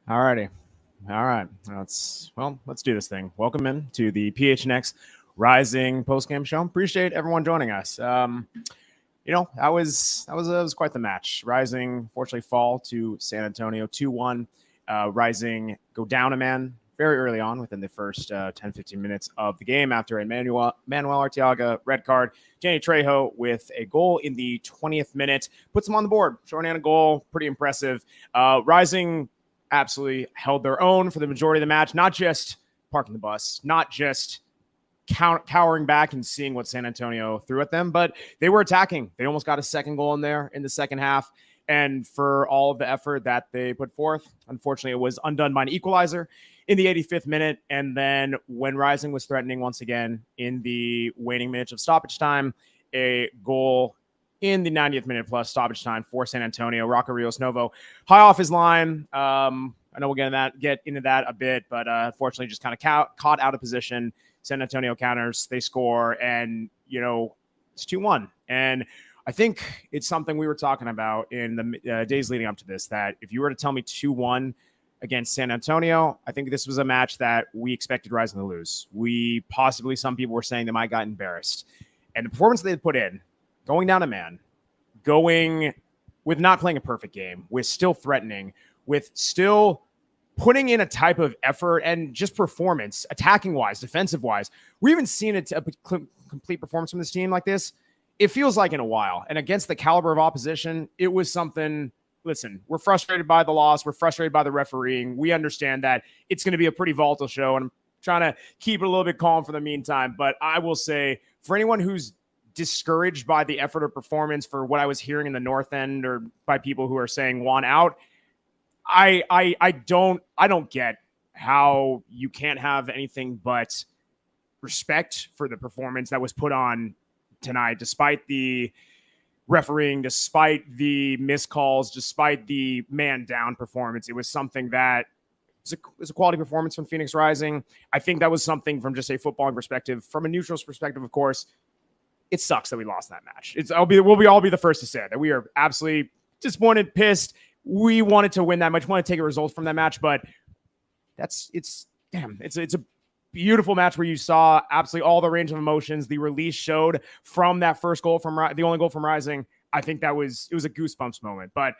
Alrighty. All right. Let's do this thing. Welcome in to the PHNX Rising postgame show. Appreciate everyone joining us. That was quite the match. Rising fortunately fall to San Antonio 2-1. Rising go down a man very early on within the first 10-15 minutes of the game after a Manuel Arteaga red card. Danny Trejo with a goal in the 20th minute puts them on the board. Shorthand goal, pretty impressive. Rising absolutely held their own for the majority of the match, not just parking the bus, not just cowering back and seeing what San Antonio threw at them, but they were attacking. They almost got a second goal in there in the second half. And for all of the effort that they put forth, unfortunately, it was undone by an equalizer in the 85th minute. And then when Rising was threatening once again in the waning minutes of stoppage time, a goal in the 90th minute plus stoppage time for San Antonio. Rocco Rios Novo high off his line. I know we'll get into that a bit, but unfortunately just kind of caught out of position. San Antonio counters, they score, and, it's 2-1. And I think it's something we were talking about in the days leading up to this, that if you were to tell me 2-1 against San Antonio, I think this was a match that we expected Rising to lose. Some people were saying they might got embarrassed. And the performance they put in, going down a man, going with not playing a perfect game, with still threatening, with still putting in a type of effort and just performance, attacking-wise, defensive-wise. We haven't seen a complete performance from this team like this, it feels like, in a while. And against the caliber of opposition, it was something. Listen, we're frustrated by the loss. We're frustrated by the refereeing. We understand that it's going to be a pretty volatile show, and I'm trying to keep it a little bit calm for the meantime. But I will say, for anyone who's discouraged by the effort or performance for what I was hearing in the North End, or by people who are saying one out, I don't get how you can't have anything but respect for the performance that was put on tonight, despite the refereeing, despite the missed calls, despite the man down performance. It was something that was a quality performance from Phoenix Rising. I think that was something from just a footballing perspective. From a neutral's perspective, of course, it sucks that we lost that match. We'll all be the first to say that we are absolutely disappointed, pissed. We wanted to win that match, want to take a result from that match, but it's a beautiful match where you saw absolutely all the range of emotions the release showed from that first goal the only goal from Rising. I think it was a goosebumps moment, but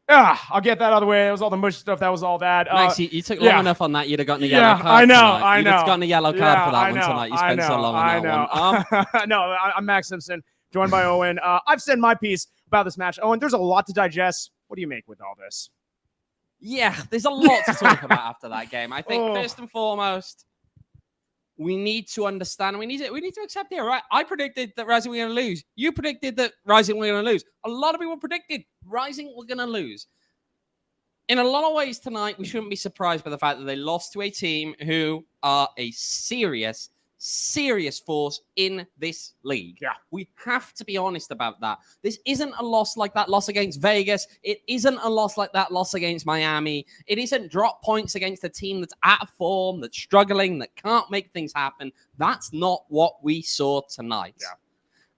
I'll get that out of the way. That was all the mush stuff. That was all that. Max, you took long enough on that. You'd have gotten a yellow card. I know. You'd have gotten a yellow card for that one tonight. You spent so long on that one. No, I'm Max Simpson, joined by Owen. I've said my piece about this match. Owen, there's a lot to digest. What do you make with all this? Yeah, there's a lot to talk about after that game. I think first and foremost, we need to understand. We need to accept it, right? I predicted that Rising were going to lose. You predicted that Rising were going to lose. A lot of people predicted Rising were going to lose. In a lot of ways tonight, we shouldn't be surprised by the fact that they lost to a team who are a serious force in this league. Yeah. We have to be honest about that. This isn't a loss like that loss against Vegas. It isn't a loss like that loss against Miami. It isn't drop points against a team that's out of form, that's struggling, that can't make things happen. That's not what we saw tonight. Yeah.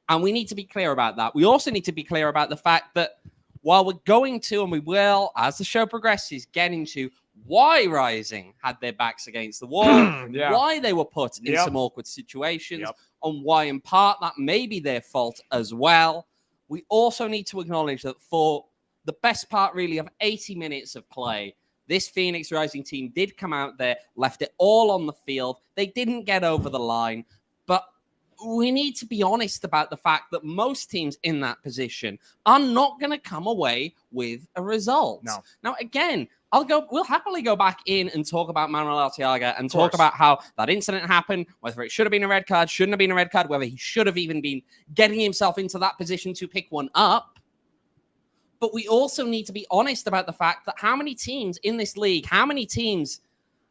And we need to be clear about that. We also need to be clear about the fact that while we're going to, and we will, as the show progresses, get into why Rising had their backs against the wall, why they were put in some awkward situations, on why, in part, that may be their fault as well. We also need to acknowledge that for the best part, really, of 80 minutes of play, this Phoenix Rising team did come out there, left it all on the field. They didn't get over the line, but we need to be honest about the fact that most teams in that position are not going to come away with a result. No. Now, again, we'll happily go back in and talk about Manuel Arteaga and talk about how that incident happened, whether it should have been a red card, shouldn't have been a red card, whether he should have even been getting himself into that position to pick one up. But we also need to be honest about the fact that how many teams in this league, how many teams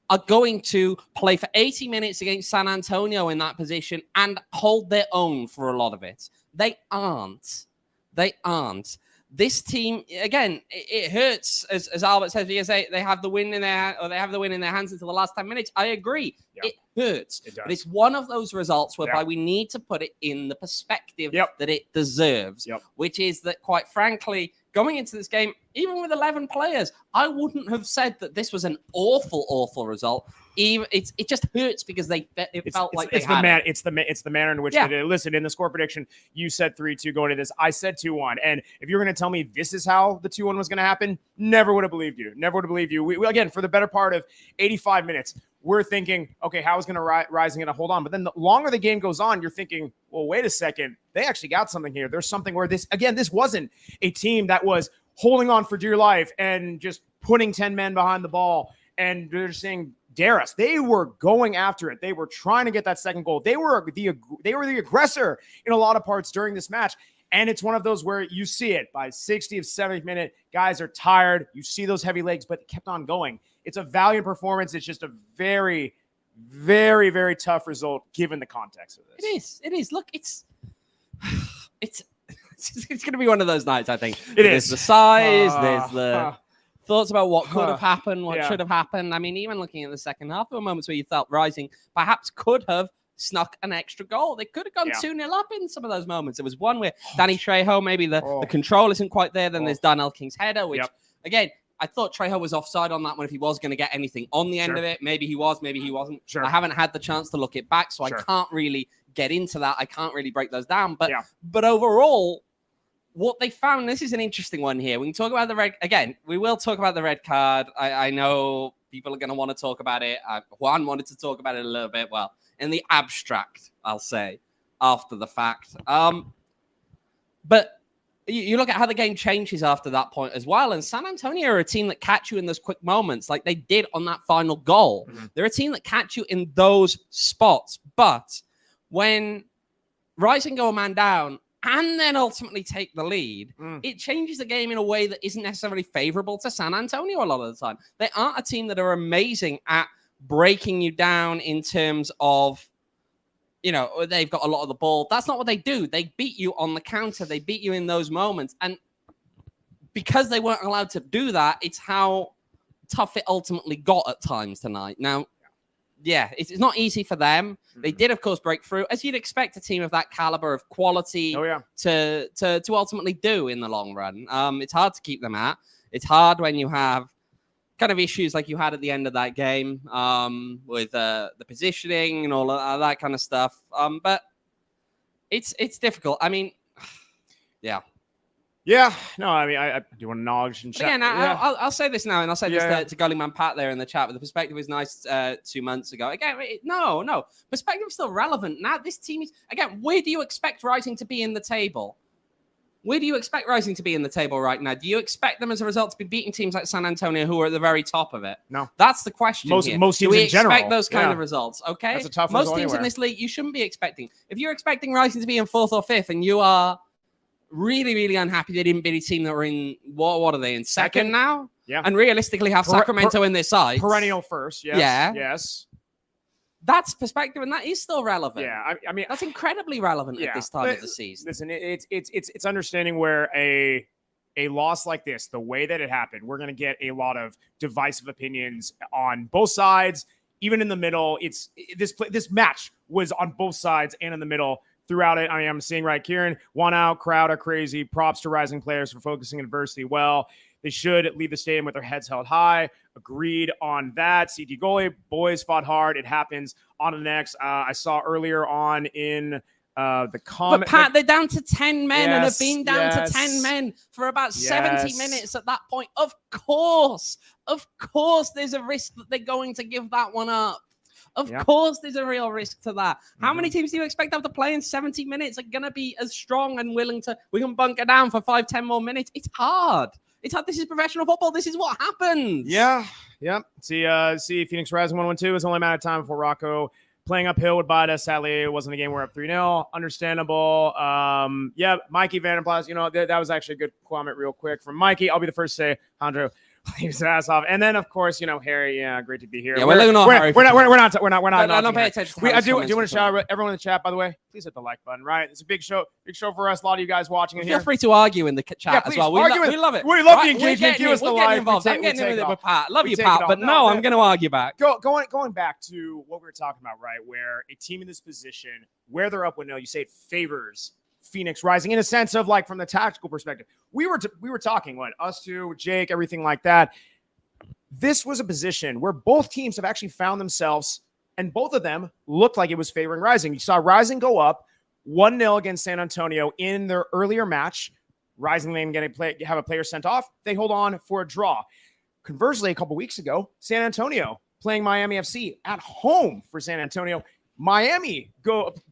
are going to play for 80 minutes against San Antonio in that position and hold their own for a lot of it? They aren't. They aren't. This team, again, it hurts, as Albert says, because they have the win in their hands until the last 10 minutes. I agree. Yeah. It hurts. It does. But it's one of those results whereby we need to put it in the perspective that it deserves, which is that, quite frankly, going into this game, even with 11 players, I wouldn't have said that this was an awful, awful result. It just hurts because it's the manner in which they did. Listen, in the score prediction, you said 3-2 going to this. I said 2-1. And if you're going to tell me this is how the 2-1 was going to happen, never would have believed you. Never would have believed you. We again, for the better part of 85 minutes, we're thinking, okay, how is going to Rising going to hold on? But then the longer the game goes on, you're thinking, well, wait a second. They actually got something here. There's something where this wasn't a team that was holding on for dear life and just putting 10 men behind the ball. And they're saying, dare us. They were going after it. They were trying to get that second goal. They were the aggressor in a lot of parts during this match. And it's one of those where you see it by 60th, 70th minute, guys are tired. You see those heavy legs, but it kept on going. It's a valiant performance. It's just a very, very, very tough result given the context of this. It is. Look, it's going to be one of those nights, I think. There's the size, there's the thoughts about what could have happened, what should have happened. I mean, even looking at the second half, there were moments where you felt Rising perhaps could have snuck an extra goal. They could have gone 2-0 up in some of those moments. There was one where Danny Trejo, maybe the control isn't quite there. Then there's Darnell King's header, which, again, I thought Trejo was offside on that one if he was going to get anything on the end of it. Maybe he was, maybe he wasn't. I haven't had the chance to look it back, so I can't really get into that. I can't really break those down. But overall, what they found, this is an interesting one here. We can talk about the red. Again, we will talk about the red card. I know people are going to want to talk about it. Juan wanted to talk about it a little bit. Well, in the abstract, I'll say, after the fact. But you look at how the game changes after that point as well. And San Antonio are a team that catch you in those quick moments like they did on that final goal. Mm-hmm. They're a team that catch you in those spots. But when Rising go a man down and then ultimately take the lead, it changes the game in a way that isn't necessarily favorable to San Antonio a lot of the time. They aren't a team that are amazing at breaking you down in terms of, they've got a lot of the ball. That's not what they do. They beat you on the counter. They beat you in those moments. And because they weren't allowed to do that, it's how tough it ultimately got at times tonight. Now, it's not easy for them. They did, of course, break through, as you'd expect a team of that caliber of quality to ultimately do in the long run. It's hard to keep them at. It's hard when you have kind of issues like you had at the end of that game with the positioning and all of that kind of stuff. But it's difficult. I mean, Yeah, no, I mean, I do want to acknowledge and again, I'll say this now, and I'll say this to Gully Man Pat there in the chat, but the perspective was nice 2 months ago. Again, no, perspective is still relevant. Now, this team is, again, where do you expect Rising to be in the table? Where do you expect Rising to be in the table right now? Do you expect them as a result to be beating teams like San Antonio who are at the very top of it? No. That's the question here. Most teams do we in general expect those kind of results? Okay. That's a tough Most teams anywhere. in this league, you shouldn't be expecting. If you're expecting Rising to be in 4th or 5th and you are really, really unhappy they didn't beat a team that were in, what are they, in second now? Yeah. And realistically have Sacramento in their sides. Perennial first, yes. Yeah. Yes. That's perspective, and that is still relevant. Yeah, I mean, that's incredibly relevant at this time of the season. Listen, it's understanding where a loss like this, the way that it happened, we're going to get a lot of divisive opinions on both sides, even in the middle. This match was on both sides and in the middle throughout it. I mean, I'm seeing right, Kieran, 1 out, crowd are crazy. Props to Rising players for focusing adversity well. They should leave the stadium with their heads held high. Agreed on that. CT goalie, boys fought hard. It happens. On to the next. I saw earlier on in the comment. But Pat, they're down to 10 men and have Yes, been down to 10 men for about 70 minutes at that point. Of course, there's a risk that they're going to give that one up. Of course, there's a real risk to that. How many teams do you expect to have to play in 70 minutes are going to be as strong and willing to, we can bunker down for 5-10 more minutes? It's hard. It's hard. This is professional football. This is what happens. Yeah. See, Phoenix Rising 1-1-2 is only a matter of time before Rocco playing uphill would bite us. Sadly, it wasn't a game we're up 3-0. Understandable. Mikey Vanderplas, that was actually a good comment real quick from Mikey. I'll be the first to say, Andro, leave his ass off. And then, of course, Harry, great to be here. Yeah, we're not not pay attention to I do want to shout out everyone in the chat, by the way. Please hit the like button, right? It's a big show for us. A lot of you guys watching it here. Feel free to argue in the chat as well. We love it. We love the engagement. Give us the like. Involved. I'm getting in with it with Pat. Love you, Pat, but no, I'm going to argue back. Going back to what we were talking about, right? Where a team in this position, where they're up 1-0, you say it favors Phoenix Rising in a sense of like from the tactical perspective. We were talking, us two, Jake, everything like that. This was a position where both teams have actually found themselves, and both of them looked like it was favoring Rising. You saw Rising go up 1-0 against San Antonio in their earlier match. Rising then have a player sent off. They hold on for a draw. Conversely, a couple weeks ago, San Antonio playing Miami FC at home for San Antonio. Miami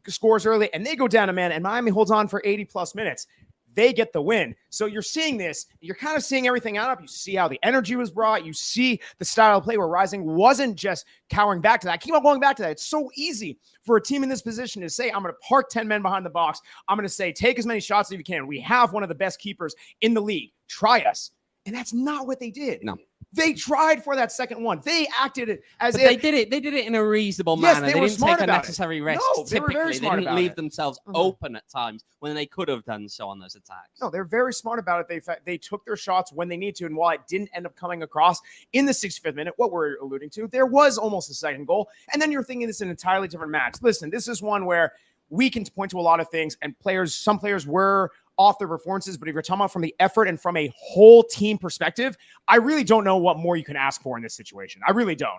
scores early, and they go down a man, and Miami holds on for 80-plus minutes. They get the win. So you're seeing this. You're kind of seeing everything out up. You see how the energy was brought. You see the style of play where Rising wasn't just cowering back to that. I keep on going back to that. It's so easy for a team in this position to say, I'm going to park 10 men behind the box. I'm going to say, take as many shots as you can. We have one of the best keepers in the league. Try us. And that's not what they did. No. They tried for that second one. They acted as if they did it. They did it in a reasonable manner. They didn't take unnecessary risks. No, they were very smart they didn't leave it. themselves open at times when they could have done so on those attacks. No, they're very smart about it. They took their shots when they need to, and while it didn't end up coming across in the 65th minute, what we're alluding to, there was almost a second goal, and then you're thinking this is an entirely different match. Listen, this is one where we can point to a lot of things, and some players were off their performances, but if you're talking about from the effort and from a whole team perspective, I really don't know what more you can ask for in this situation. I really don't.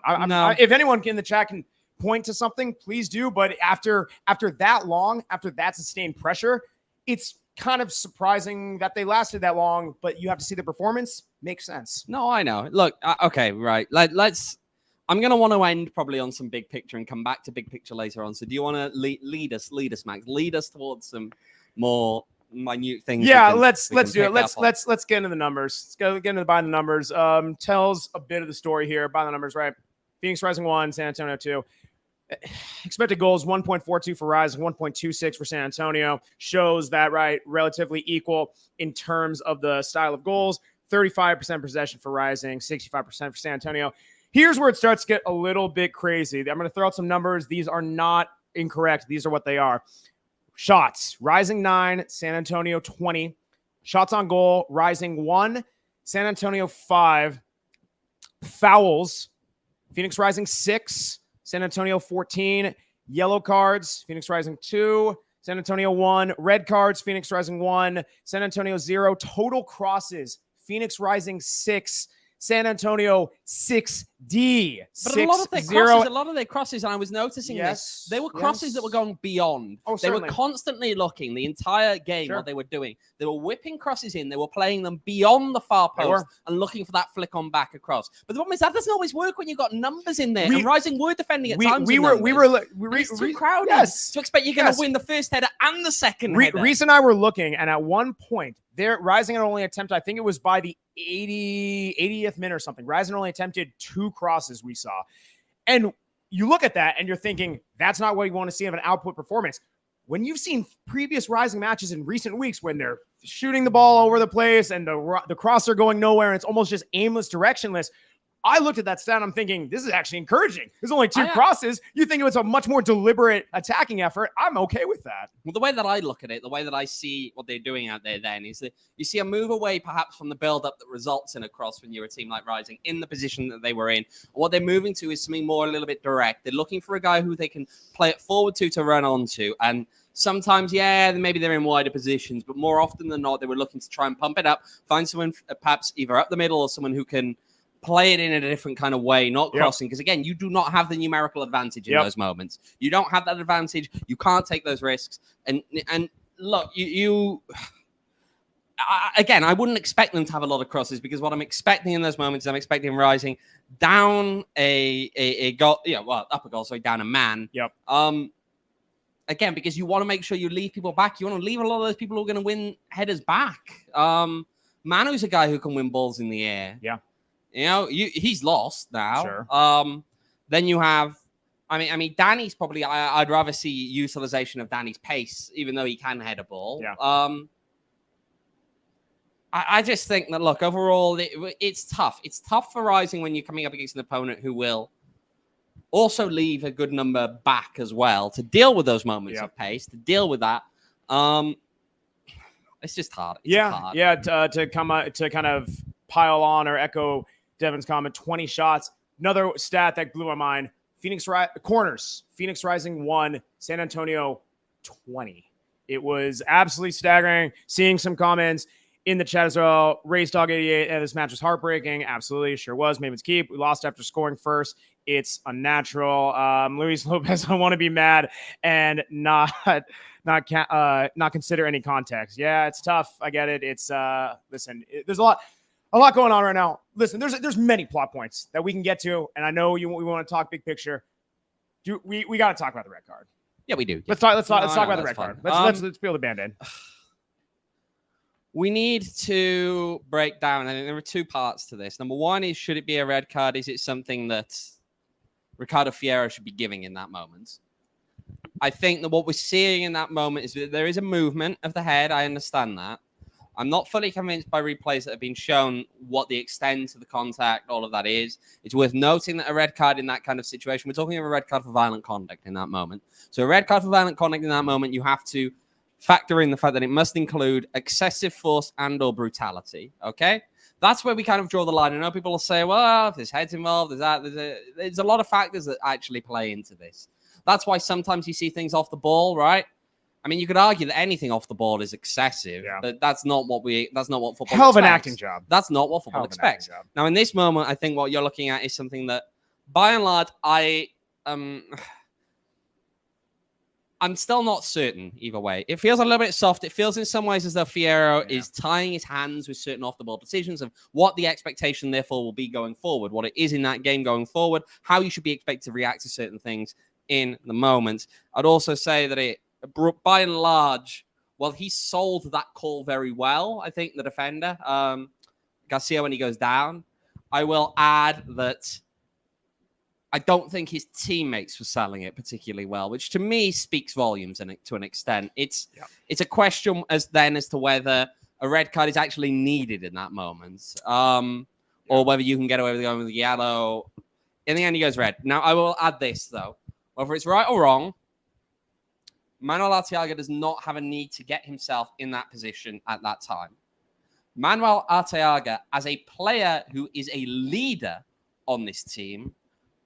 If anyone in the chat can point to something, please do. But after that long, after that sustained pressure, it's kind of surprising that they lasted that long, but you have to see the performance. Makes sense. No, I know. Look, okay, right. I'm going to want to end probably on some big picture and come back to big picture later on. So do you want to lead us, Max? Lead us towards some more minute things. Yeah, let's do it. Let's get into the numbers. Let's get into by the numbers. Tells a bit of the story here. By the numbers, right? Phoenix Rising 1, San Antonio 2. Expected goals 1.42 for Rising, 1.26 for San Antonio. Shows that, right, relatively equal in terms of the style of goals. 35% possession for Rising, 65% for San Antonio. Here's where it starts to get a little bit crazy. I'm going to throw out some numbers. These are not incorrect. These are what they are. Shots, Rising 9, San Antonio 20. Shots on goal, Rising 1, San Antonio 5. Fouls, Phoenix Rising 6, San Antonio 14. Yellow cards, Phoenix Rising 2, San Antonio 1. Red cards, Phoenix Rising 1, San Antonio 0. Total crosses, Phoenix Rising 6, San Antonio 6D. But a lot of their crosses, and I was noticing this, they were crosses that were going beyond. They were constantly looking the entire game what they were doing. They were whipping crosses in. They were playing them beyond the far post and looking for that flick on back across. But the problem is that doesn't always work when you've got numbers in there. And Rising were defending at times. It's too crowded to expect you're going to win the first header and the second header. Reese and I were looking, and at one point, Rising had only attempted, I think it was by the 80th minute or something. Rising only attempted 2 crosses we saw. And you look at that and you're thinking, that's not what you want to see of an output performance. When you've seen previous Rising matches in recent weeks when they're shooting the ball over the place and the crosser going nowhere and it's almost just aimless, directionless, I looked at that stat and I'm thinking, this is actually encouraging. There's only 2 crosses. You think it was a much more deliberate attacking effort. I'm okay with that. Well, the way that I look at it, the way that I see what they're doing out there then is that you see a move away perhaps from the build-up that results in a cross when you're a team like Rising in the position that they were in. What they're moving to is something more a little bit direct. They're looking for a guy who they can play it forward to run onto. And Sometimes, yeah, maybe they're in wider positions, but more often than not, they were looking to try and pump it up, find someone perhaps either up the middle or someone who can play it in a different kind of way, not crossing. Because again, you do not have the numerical advantage in those moments. You don't have that advantage. You can't take those risks. And look, again, I wouldn't expect them to have a lot of crosses, because what I'm expecting in those moments is I'm expecting Rising down a goal, up a goal, sorry, down a man. Again, because you want to make sure you leave people back. You want to leave a lot of those people who are going to win headers back. Manu's a guy who can win balls in the air. He's lost now. Then you have, I mean, Danny's probably, I'd rather see utilization of Danny's pace, even though he can head a ball. I just think that, look, overall, it's tough. It's tough for Rising when you're coming up against an opponent who will also leave a good number back as well to deal with those moments of pace, to deal with that. It's just hard. To kind of pile on or echo Devin's comment, 20 shots. Another stat that blew my mind: corners. Phoenix Rising 1, San Antonio 20. It was absolutely staggering. Seeing some comments in the chat as well. Race Dog 88, this match was heartbreaking. Absolutely, sure was. Maybe it's keep. We lost after scoring first. It's unnatural. Luis Lopez, I want to be mad and not consider any context. Yeah, it's tough. I get it. It's listen, there's a lot going on right now. Listen, there's many plot points that we can get to, and I know we want to talk big picture. We got to talk about the red card. Yeah, we do. Let's talk about the red card. Let's peel the band-aid. We need to break down, and there are two parts to this. Number one is, should it be a red card? Is it something that Ricardo Fierro should be giving in that moment? I think that what we're seeing in that moment is that there is a movement of the head. I understand that. I'm not fully convinced by replays that have been shown what the extent of the contact, all of that is. It's worth noting that a red card in that kind of situation, we're talking about a red card for violent conduct in that moment. So a red card for violent conduct in that moment, you have to factor in the fact that it must include excessive force and or brutality. Okay, that's where we kind of draw the line. I know people will say, well, if there's heads involved, there's a lot of factors that actually play into this. That's why sometimes you see things off the ball, right? I mean, you could argue that anything off the ball is excessive, but that's not what football Hell of an acting job. That's not what football expects. Now, in this moment, I think what you're looking at is something that, by and large, I'm still not certain either way. It feels a little bit soft. It feels in some ways as though Fierro is tying his hands with certain off-the-ball decisions of what the expectation, therefore, will be going forward, what it is in that game going forward, how you should be expected to react to certain things in the moment. I'd also say that by and large, well, he sold that call very well, I think, the defender, Garcia, when he goes down. I will add that I don't think his teammates were selling it particularly well, which to me speaks volumes to an extent. It's a question as to whether a red card is actually needed in that moment, or whether you can get away with going with the yellow. In the end, he goes red. Now, I will add this, though. Whether it's right or wrong, Manuel Arteaga does not have a need to get himself in that position at that time. Manuel Arteaga, as a player who is a leader on this team,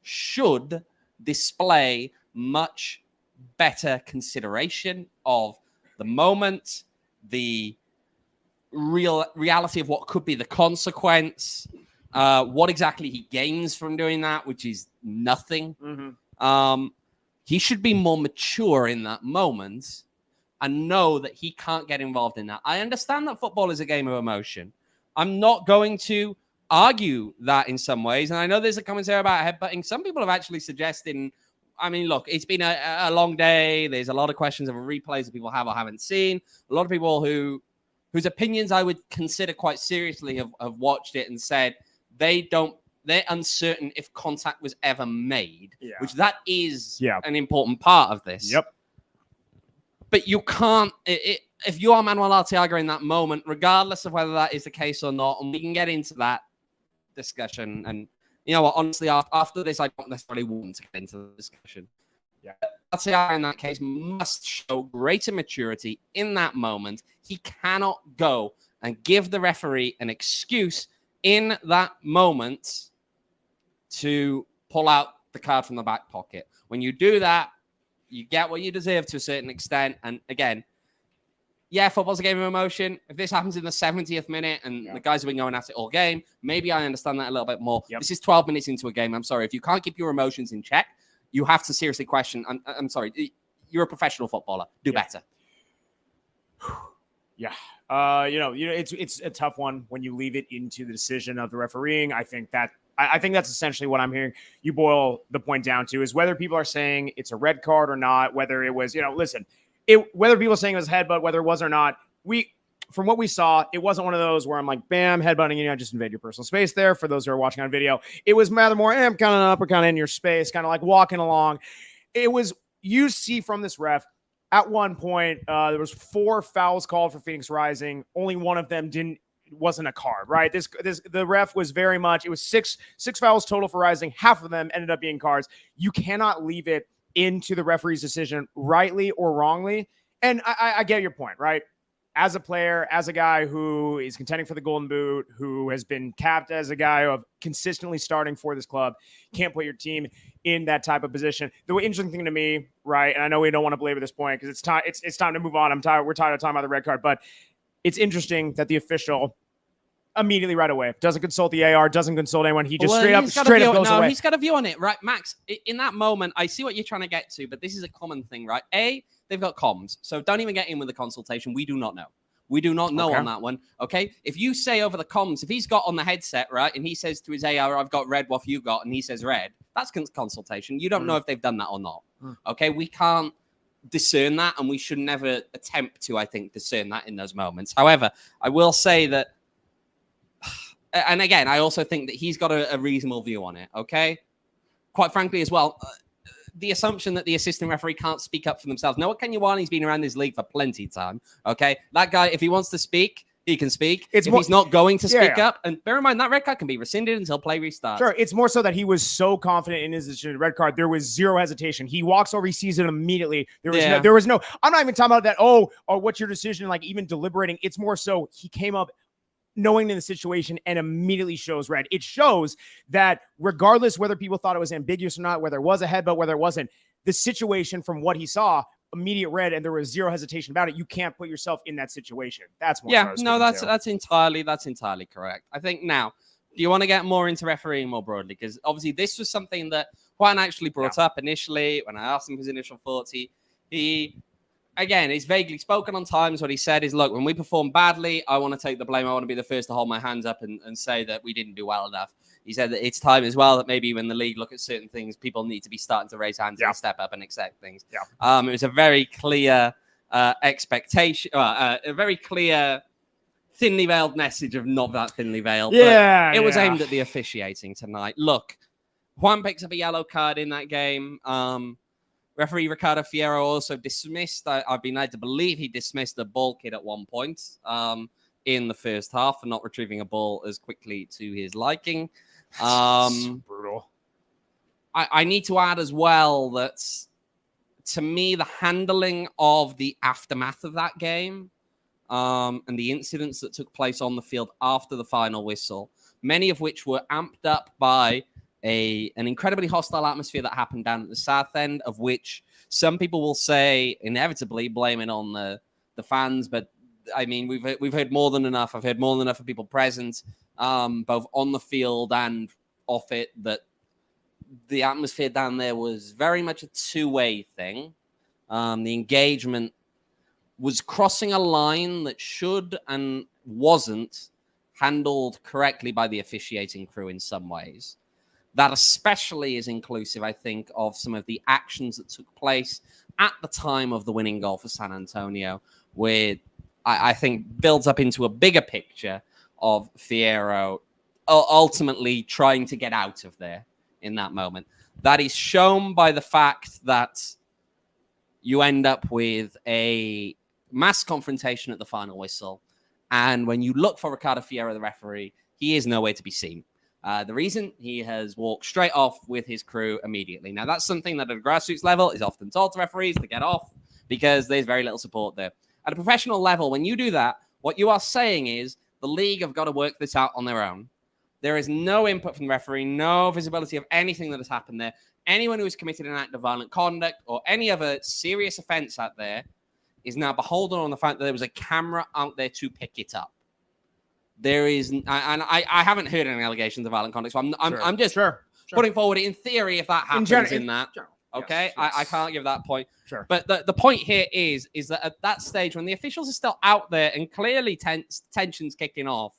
should display much better consideration of the moment, the reality of what could be the consequence, what exactly he gains from doing that, which is nothing. He should be more mature in that moment and know that he can't get involved in that. I understand that football is a game of emotion. I'm not going to argue that in some ways. And I know there's a commentary about headbutting. Some people have actually suggested, I mean, look, it's been a long day. There's a lot of questions of replays that people have or haven't seen. A lot of people whose opinions I would consider quite seriously have watched it and said they're uncertain if contact was ever made, which that is an important part of this. But you can't, if you are Manuel Arteaga in that moment, regardless of whether that is the case or not, and we can get into that discussion. And you know what, honestly, after this, I don't necessarily want to get into the discussion. Arteaga in that case must show greater maturity in that moment. He cannot go and give the referee an excuse in that moment to pull out the card from the back pocket. When you do that, You get what you deserve to a certain extent. And again, yeah, football's a game of emotion. If this happens in the 70th minute and the guys have been going at it all game, maybe I understand that a little bit more. This is 12 minutes into a game. I'm sorry. If you can't keep your emotions in check, you have to seriously question. I'm sorry. You're a professional footballer. Do better. Yeah. It's a tough one when you leave it into the decision of the refereeing. I think that's essentially what I'm hearing. You boil the point down to is whether people are saying it's a red card or not, whether it was, whether people are saying it was headbutt, whether it was or not, from what we saw, it wasn't one of those where I'm like, bam, headbutting, just invade your personal space there. For those who are watching on video, it was rather more, I'm kind of up or kind of in your space, kind of like walking along. It was, you see from this ref, at one point, there was 4 fouls called for Phoenix Rising. Only one of them wasn't a card, right? The ref was very much, it was six fouls total for Rising. Half of them ended up being cards. You cannot leave it into the referee's decision, rightly or wrongly. And I get your point, right? As a player, as a guy who is contending for the Golden Boot, who has been capped as a guy of consistently starting for this club, can't put your team in that type of position. The interesting thing to me, right, and I know we don't want to belabor this point because it's time to move on. We're tired of talking about the red card, but it's interesting that the official immediately right away doesn't consult the AR, doesn't consult anyone. He just straight up goes away. He's got a view on it, right, Max? In that moment, I see what you're trying to get to, but this is a common thing, right? They've got comms, so don't even get in with the consultation. We do not know. We do not know on that one, okay? If you say over the comms, if he's got on the headset, right, and he says to his AR, I've got red, what have you got? And he says red, that's consultation. You don't know if they've done that or not, okay? We can't discern that, and we should never attempt to, I think, discern that in those moments. However, I will say that, and again, I also think that he's got a reasonable view on it, okay? Quite frankly as well, the assumption that the assistant referee can't speak up for themselves. Noah Kenyawani's been around this league for plenty of time, okay? That guy, if he wants to speak, he can speak. If he's not going to speak up, and bear in mind, that red card can be rescinded until play restarts. Sure, it's more so that he was so confident in his decision. Red card, there was zero hesitation. He walks over, he sees it immediately. There was no, I'm not even talking about that, oh, what's your decision, like even deliberating. It's more so he came up knowing in the situation and immediately shows red. It shows that regardless whether people thought it was ambiguous or not, whether it was a headbutt, whether it wasn't, the situation from what he saw, immediate red, and there was zero hesitation about it. You can't put yourself in that situation. That's more that's entirely correct. I think now, do you want to get more into refereeing more broadly? Because obviously this was something that Juan actually brought up initially when I asked him his initial thoughts. Again, he's vaguely spoken on times. What he said is, look, when we perform badly, I want to take the blame. I want to be the first to hold my hands up and say that we didn't do well enough. He said that it's time as well that maybe when the league look at certain things, people need to be starting to raise hands and step up and accept things. It was a very clear expectation, a very clear thinly veiled message of not that thinly veiled. But it was aimed at the officiating tonight. Look, Juan picks up a yellow card in that game. Referee Ricardo Fierro also dismissed, I've been led to believe he dismissed the ball kid at one point in the first half for not retrieving a ball as quickly to his liking. Brutal. I need to add as well that, to me, the handling of the aftermath of that game and the incidents that took place on the field after the final whistle, many of which were amped up by an incredibly hostile atmosphere that happened down at the south end, of which some people will say inevitably blame it on the fans. But I mean, we've heard more than enough. I've heard more than enough of people present, both on the field and off it, that the atmosphere down there was very much a two-way thing. The engagement was crossing a line that should and wasn't handled correctly by the officiating crew in some ways. That especially is inclusive, I think, of some of the actions that took place at the time of the winning goal for San Antonio, where I think builds up into a bigger picture of Fierro ultimately trying to get out of there in that moment. That is shown by the fact that you end up with a mass confrontation at the final whistle. And when you look for Ricardo Fierro, the referee, he is nowhere to be seen. The reason, he has walked straight off with his crew immediately. Now, that's something that at a grassroots level is often told to referees to get off because there's very little support there. At a professional level, when you do that, what you are saying is the league have got to work this out on their own. There is no input from the referee, no visibility of anything that has happened there. anyone who has committed an act of violent conduct or any other serious offense out there is now beholden on the fact that there was a camera out there to pick it up. There is, and I haven't heard any allegations of violent conduct, so I'm just putting forward in theory if that happens in that. Okay, yes, I can't give that point. Sure. But the point here is that at that stage, when the officials are still out there and clearly tension's kicking off,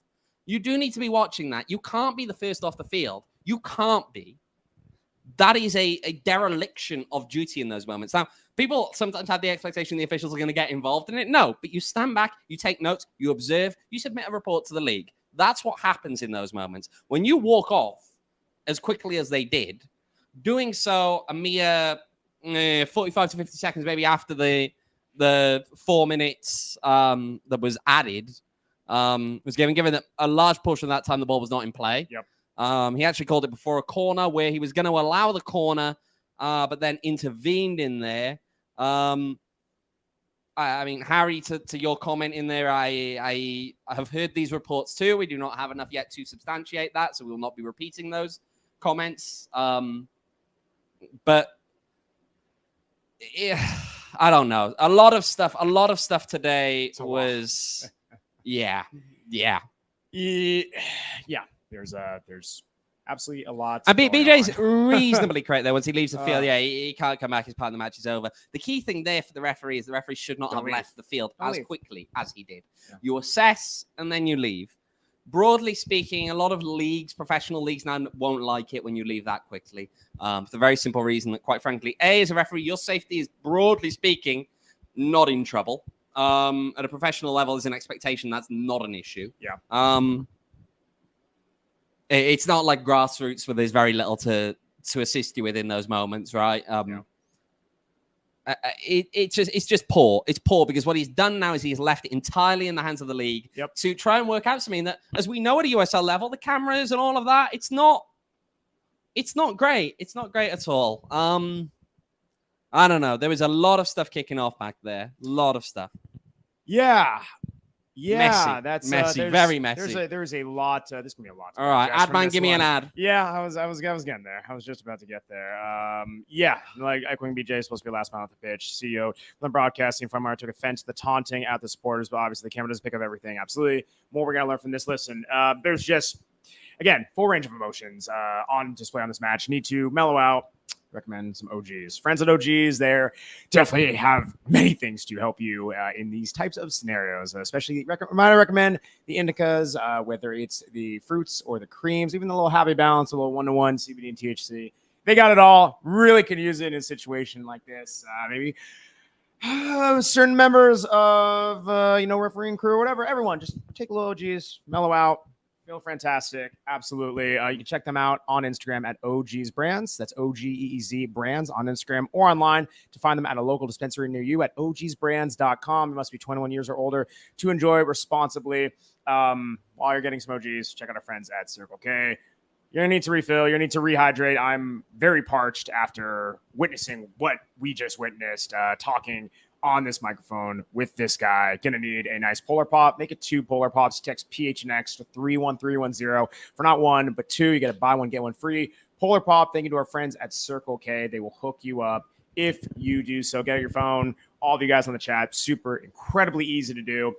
you do need to be watching that. You can't be the first off the field. You can't be. That is a dereliction of duty in those moments. Now, people sometimes have the expectation the officials are going to get involved in it. No, but you stand back, you take notes, you observe, you submit a report to the league. That's what happens in those moments. When you walk off as quickly as they did, doing so a mere 45 to 50 seconds, maybe after the 4 minutes that was added, was given that a large portion of that time the ball was not in play. Yep. He actually called it before a corner where he was going to allow the corner, but then intervened in there. I mean, Harry, to your comment in there, I have heard these reports too. We do not have enough yet to substantiate that, so we will not be repeating those comments. But yeah, I don't know. A lot of stuff today was, yeah. There's absolutely a lot. And BJ's reasonably correct there. Once he leaves the field, he can't come back. His part of the match is over. The key thing there for the referee is the referee should not have left the field as quickly as he did. Yeah. You assess and then you leave. Broadly speaking, a lot of leagues, professional leagues now won't like it when you leave that quickly. For the very simple reason that, quite frankly, as a referee, your safety is, broadly speaking, not in trouble. At a professional level, there's an expectation that's not an issue. Yeah. It's not like grassroots where there's very little to assist you with in those moments, right? It's just poor. It's poor because what he's done now is he's left it entirely in the hands of the league to try and work out something that, as we know at a USL level, the cameras and all of that, it's not great. It's not great at all. I don't know. There was a lot of stuff kicking off back there. A lot of stuff. Yeah. Messy. That's messy, very messy. There's a lot. This can be a lot. All right, ad man, give me an ad. Yeah, I was getting there. I was just about to get there. Like Echoing BJ is supposed to be last man off the pitch. CEO from broadcasting from our took offense to the taunting at the supporters, but obviously the camera doesn't pick up everything. Absolutely, more we're gonna learn from this. Listen, there's just full range of emotions on display on this match. Need to mellow out. Recommend some OGs. Friends at OGs, they definitely have many things to help you in these types of scenarios, especially might I recommend the indicas, whether it's the fruits or the creams, even the little happy balance, a little 1-to-1 CBD and THC. They got it all. Really can use it in a situation like this. Maybe certain members of, refereeing crew or whatever, everyone, just take a little OGs, mellow out. Feel fantastic. Absolutely. You can check them out on Instagram at OG's Brands. That's OGEEZ Brands on Instagram or online to find them at a local dispensary near you at ogsbrands.com. You must be 21 years or older to enjoy responsibly. While you're getting some OGs, check out our friends at Circle K. You're going to need to refill. You're going to need to rehydrate. I'm very parched after witnessing what we just witnessed, talking on this microphone with this guy. Gonna need a nice Polar Pop. Make it 2 Polar Pops. Text PHNX to 31310 for not 1 but 2. You get a buy one get one free Polar Pop. Thank you to our friends at Circle K. They will hook you up if you do so. Get out your phone. All of you guys on the chat, super incredibly easy to do.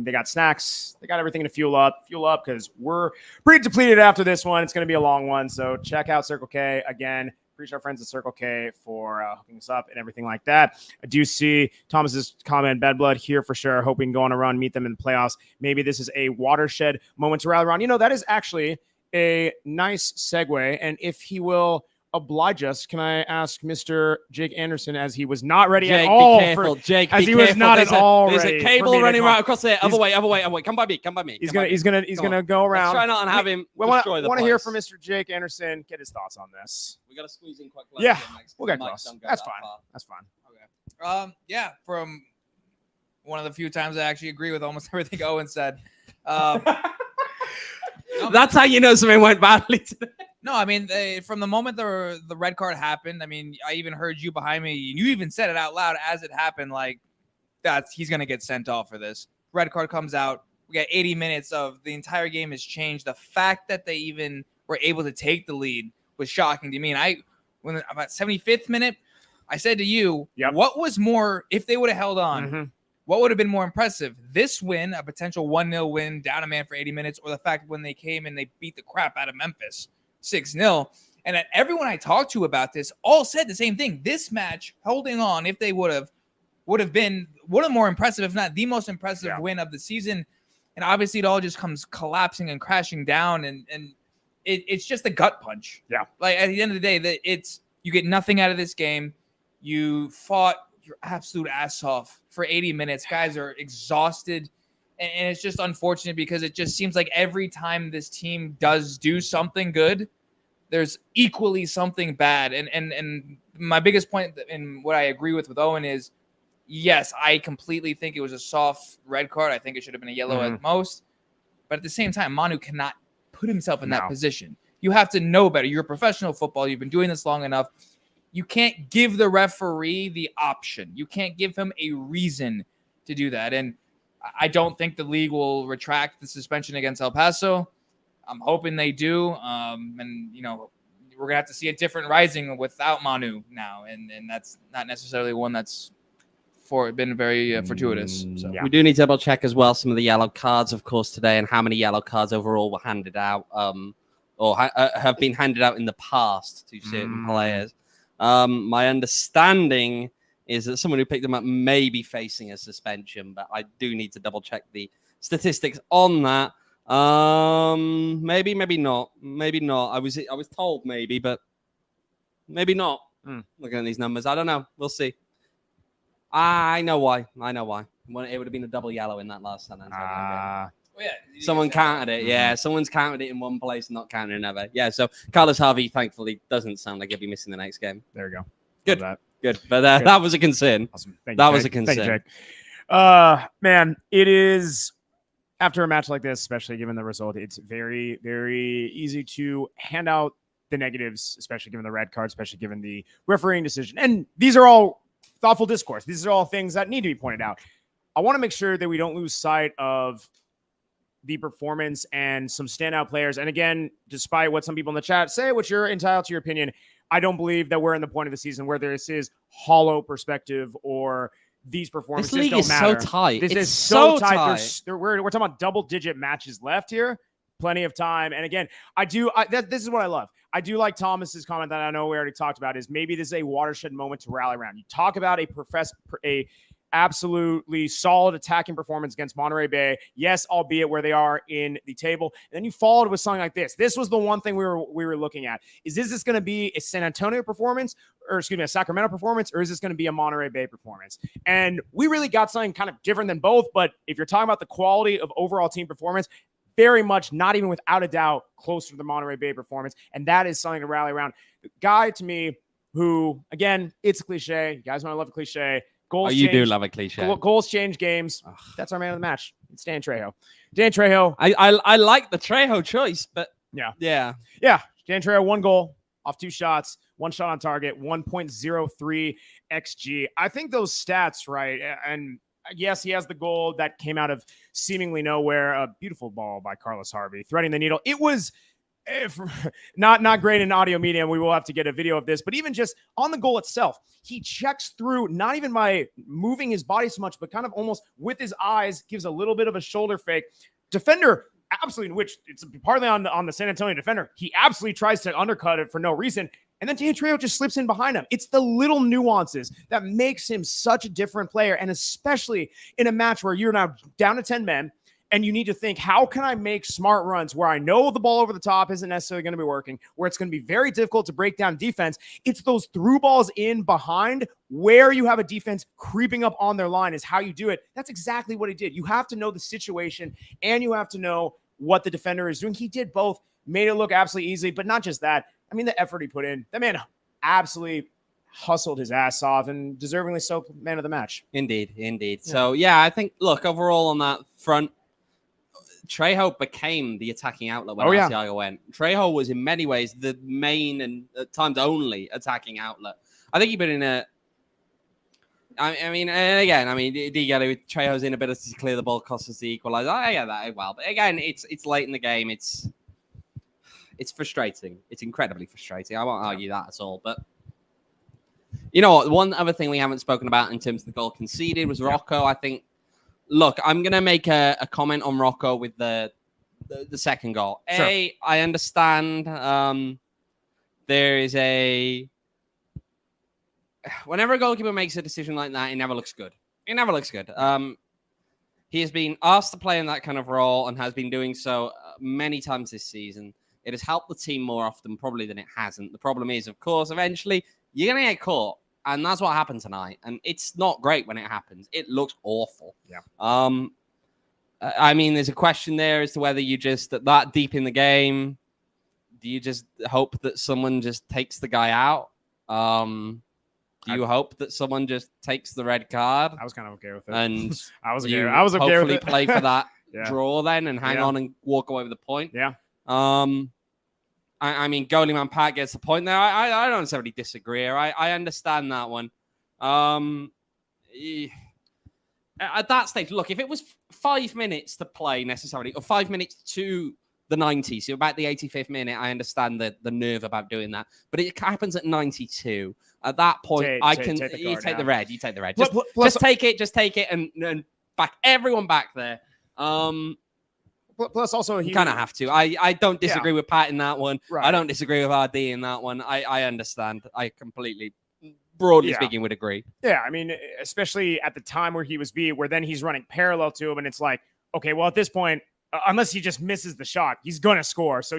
They got snacks. They got everything to fuel up because we're pretty depleted after this one. It's going to be a long one. So check out Circle K again. Appreciate our friends at Circle K for hooking us up and everything like that. I do see Thomas's comment, Bad Blood here for sure. Hope we can go on a run, meet them in the playoffs. Maybe this is a watershed moment to rally around. That is actually a nice segue. And if he will oblige us, can I ask Mr. Jake Anderson, as he was not ready at all? Jake, as he was not at all ready. There's a cable running right across there. Other way. Come by me. He's gonna go around. Let's try not and have him destroy the place. Want to hear from Mr. Jake Anderson. Get his thoughts on this. We got to squeeze in quite close. Yeah, we'll get close. That's fine. That's fine. Okay. From one of the few times I actually agree with almost everything Owen said. That's how you know something went badly today. No, I mean, from the moment the red card happened, I mean, I even heard you behind me, and you even said it out loud as it happened, like, he's going to get sent off for this. Red card comes out. We got 80 minutes of the entire game has changed. The fact that they even were able to take the lead was shocking to me. And when about 75th minute, I said to you, Yep. what was more, if they would have held on, what would have been more impressive? This win, a potential 1-0 win, down a man for 80 minutes, or the fact when they came and they beat the crap out of Memphis 6-0. And everyone I talked to about this all said the same thing. This match, holding on, if they would have been one of the more impressive, if not the most impressive win of the season. And obviously it all just comes collapsing and crashing down. And it's just a gut punch. Yeah. Like at the end of the day, you get nothing out of this game. You fought your absolute ass off for 80 minutes. Guys are exhausted. And it's just unfortunate because it just seems like every time this team does do something good, there's equally something bad. And my biggest point and what I agree with Owen is, yes, I completely think it was a soft red card. I think it should have been a yellow at most. But at the same time, Manu cannot put himself in that position. You have to know better. You're a professional football. You've been doing this long enough. You can't give the referee the option. You can't give him a reason to do that. And I don't think the league will retract the suspension against El Paso. I'm hoping they do. And, you know, we're going to have to see a different Rising without Manu now. And that's not necessarily one that's been very fortuitous. So. We do need to double check as well some of the yellow cards, of course, today, and how many yellow cards overall were handed out or have been handed out in the past to certain players. My understanding is that someone who picked them up may be facing a suspension, but I do need to double check the statistics on that. Maybe not. I was told maybe, but maybe not. Looking at these numbers, I don't know. We'll see. I know why. It would have been a double yellow in that last San Antonio game. Someone counted it. Yeah, someone's counted it in one place, not counted another. Yeah, so Carlos Harvey, thankfully, doesn't sound like he'll be missing the next game. There we go. Good. But that was a concern. Awesome. Thank you, that Jake. was a concern. Thank you, Jake. Man, it is, after a match like this, especially given the result, it's very, very easy to hand out the negatives, especially given the red card, especially given the refereeing decision. And these are all thoughtful discourse. These are all things that need to be pointed out. I want to make sure that we don't lose sight of the performance and some standout players. And again, despite what some people in the chat say, which you're entitled to your opinion, I don't believe that we're in the point of the season where this is hollow perspective or these performances this league don't is matter. So tight. This it's is so tight. tight. We're talking about double-digit matches left here. Plenty of time. And again, this is what I love. I do like Thomas's comment that I know we already talked about is maybe this is a watershed moment to rally around. You talk about a absolutely solid attacking performance against Monterey Bay. Yes, albeit where they are in the table. And then you followed with something like this. This was the one thing we were looking at. Is this going to be a San Antonio performance, or excuse me, a Sacramento performance, or is this going to be a Monterey Bay performance? And we really got something kind of different than both. But if you're talking about the quality of overall team performance, very much, not even without a doubt, closer to the Monterey Bay performance. And that is something to rally around. The guy, to me, who, again, it's a cliche. You guys know I love a cliche. Goals do love a cliche. Goals change games. That's our man of the match. It's Dan Trejo. Dan Trejo. I like the Trejo choice, but yeah. Dan Trejo, 1 goal off 2 shots, 1 shot on target, 1.03 XG. I think those stats, right? And yes, he has the goal that came out of seemingly nowhere. A beautiful ball by Carlos Harvey, threading the needle. It was not great in audio medium. We will have to get a video of this, but even just on the goal itself, he checks through, not even by moving his body so much, but kind of almost with his eyes, gives a little bit of a shoulder fake. Defender, absolutely, which it's partly on the San Antonio defender. He absolutely tries to undercut it for no reason. And then Dan Trejo just slips in behind him. It's the little nuances that makes him such a different player. And especially in a match where you're now down to 10 men and you need to think, how can I make smart runs where I know the ball over the top isn't necessarily going to be working, where it's going to be very difficult to break down defense. It's those through balls in behind where you have a defense creeping up on their line is how you do it. That's exactly what he did. You have to know the situation and you have to know what the defender is doing. He did both, made it look absolutely easy, but not just that. I mean, the effort he put in, that man absolutely hustled his ass off and deservingly so man of the match. Indeed. Yeah. So, yeah, I think, look, overall on that front, Trejo became the attacking outlet when Arteaga went. Trejo was in many ways the main and at times only attacking outlet. I think he'd been in a... I mean, Trejo's inability to clear the ball cost us the equalizer. I get that as well. But again, it's late in the game. It's frustrating. It's incredibly frustrating. I won't argue that at all. But You know what? One other thing we haven't spoken about in terms of the goal conceded was Rocco. I think. Look, I'm gonna make a comment on Rocco with the second goal. Sure. I understand. There is whenever a goalkeeper makes a decision like that, it never looks good. It never looks good. He has been asked to play in that kind of role and has been doing so many times this season. It has helped the team more often probably than it hasn't. The problem is, of course, eventually you're going to get caught. And that's what happened tonight. And it's not great when it happens. It looks awful. Yeah. I mean, there's a question there as to whether you just, that deep in the game, do you just hope that someone just takes the guy out? Do you hope that someone just takes the red card? I was kind of okay with it. And I was okay with hopefully it. play for that Yeah. draw then and hang on and walk away with the point. Yeah. I mean, goalie man Pat gets the point there. I don't necessarily disagree. I understand that one. At that stage, look, if it was 5 minutes to play necessarily, or 5 minutes to the 90, so about the 85th minute, I understand the nerve about doing that. But it happens at 92. At that point, you take the red. You take the red. Just take it and back everyone back there. Plus, also, you kind of have to. I don't disagree with Pat in that one. Right. I don't disagree with RD in that one. I understand. I completely, broadly speaking, would agree. Yeah, I mean, especially at the time where he was B, where then he's running parallel to him, and it's like, okay, well, at this point, unless he just misses the shot, he's going to score. So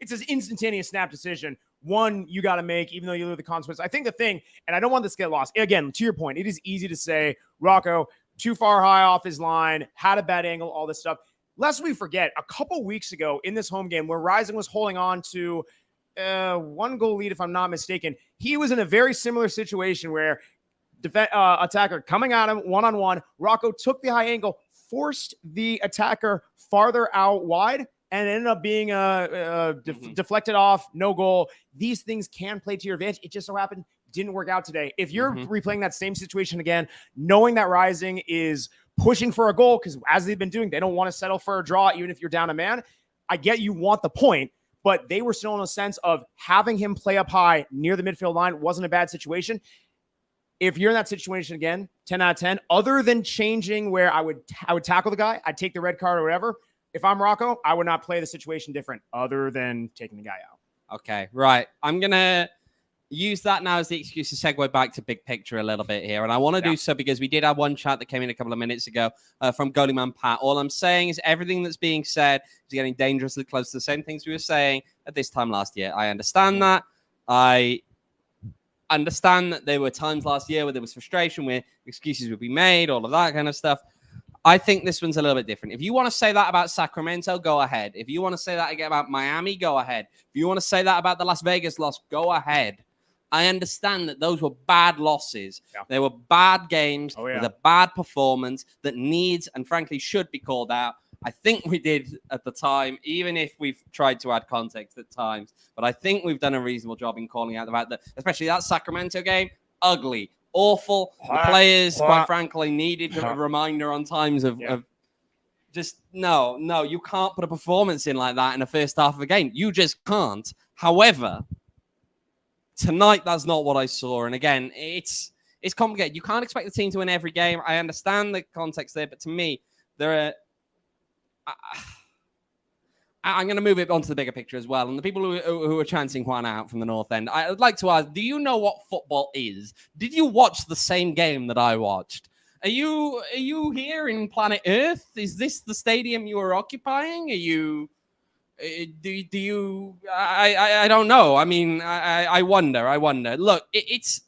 it's an instantaneous snap decision. One, you got to make, even though you lose the consequence. I think the thing, and I don't want this to get lost. Again, to your point, it is easy to say, Rocco, too far high off his line, had a bad angle, all this stuff. Lest we forget, a couple weeks ago in this home game where Rising was holding on to 1 goal lead, if I'm not mistaken, he was in a very similar situation where attacker coming at him one-on-one. Rocco took the high angle, forced the attacker farther out wide, and ended up being deflected off, no goal. These things can play to your advantage. It just so happened didn't work out today. If you're replaying that same situation again, knowing that Rising is pushing for a goal, because as they've been doing, they don't want to settle for a draw, even if you're down a man. I get you want the point, but they were still in a sense of having him play up high near the midfield line wasn't a bad situation. If you're in that situation again, 10 out of 10, other than changing where I would tackle the guy, I'd take the red card or whatever. If I'm Rocco, I would not play the situation different other than taking the guy out. Okay, right. I'm going to use that now as the excuse to segue back to big picture a little bit here. And I want to do so because we did have one chat that came in a couple of minutes ago from Goalieman Pat. All I'm saying is everything that's being said is getting dangerously close to the same things we were saying at this time last year. I understand that. I understand that there were times last year where there was frustration, where excuses would be made, all of that kind of stuff. I think this one's a little bit different. If you want to say that about Sacramento, go ahead. If you want to say that again about Miami, go ahead. If you want to say that about the Las Vegas loss, go ahead. I understand that those were bad losses. Yeah. They were bad games with a bad performance that needs and frankly should be called out. I think we did at the time, even if we've tried to add context at times. But I think we've done a reasonable job in calling out the fact that, especially that Sacramento game, ugly, awful. The players, quite frankly, needed a reminder on times of just, no, you can't put a performance in like that in the first half of a game. You just can't. However, tonight, that's not what I saw. And again, it's complicated. You can't expect the team to win every game. I understand the context there, but to me, I'm going to move it onto the bigger picture as well. And the people who are chanting Juan out from the North End, I'd like to ask, do you know what football is? Did you watch the same game that I watched? Are you here in planet Earth? Is this the stadium you are occupying? Are you... Do you? I don't know. I mean, I wonder. Look, it's.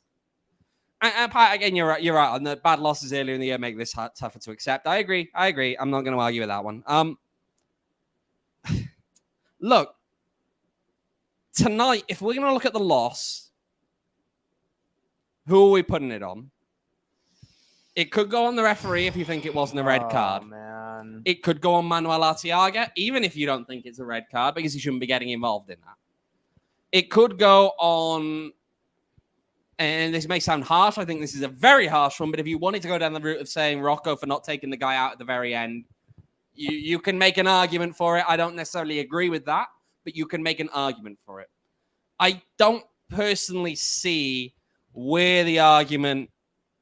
Again, you're right. On the bad losses earlier in the year make this tougher to accept. I agree. I'm not going to argue with that one. Look, tonight, if we're going to look at the loss, who are we putting it on? It could go on the referee if you think it wasn't a red card. Man. It could go on Manuel Arteaga, even if you don't think it's a red card, because he shouldn't be getting involved in that. It could go on, and this may sound harsh. I think this is a very harsh one, but if you wanted to go down the route of saying Rocco for not taking the guy out at the very end, you can make an argument for it. I don't necessarily agree with that, but you can make an argument for it. I don't personally see where the argument